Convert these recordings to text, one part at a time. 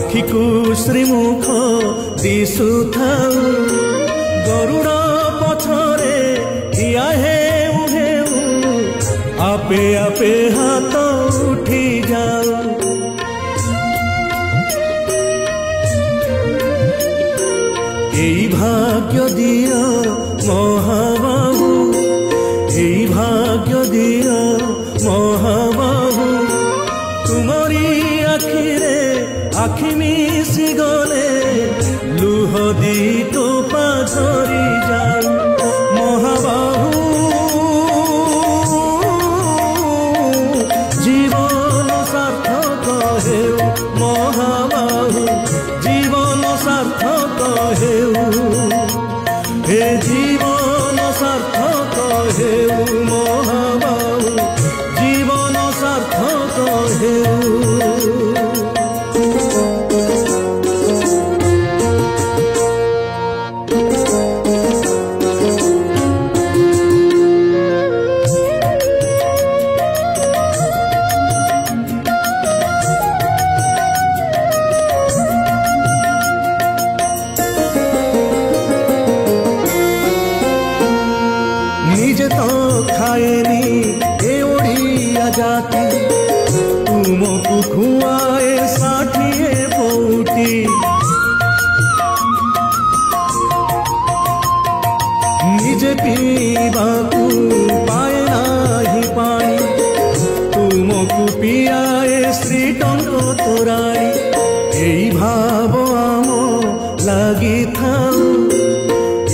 आखि को श्रीमुख दिशुथाऊ गरुड़ पछरे ठिया हेउ हेउ आपे आपे हाथ उठी जाऊ এই ভাগ্য দিও মহাবাহু এই ভাগ্য দিও মহাবাহু তুমরি আখিরে আখি মিশি গলে লুহ দি টোপা ঝরি যাও মহাবাহু জীবন সার্থক হেউ মহাবাহু জীবন সার্থক হেউ হে জীবন সার্থক হেউ মহাবাহু জীবন সার্থক হেউ निजे तो खाएनी ए ओडिया जाति तुमको खुआए षाठिए पौटी निजे पीवाकू पाए नाही पानी तुमको पियाए श्री टंक तोराई এই ভাব আম লাগি থাও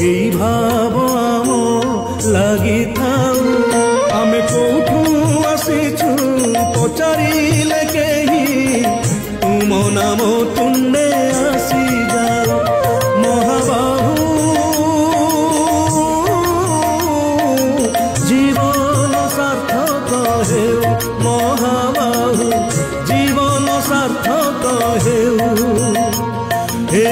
এই ভাব আম লাগি থাও আমি কোঠু আসিছু পচারিলে কেহি তুম নাম তুণ্ডে আসি যাও মহাবাহু জীবন সার্থক হেউ মহাবাহু জীবন সার্থক হেউ হে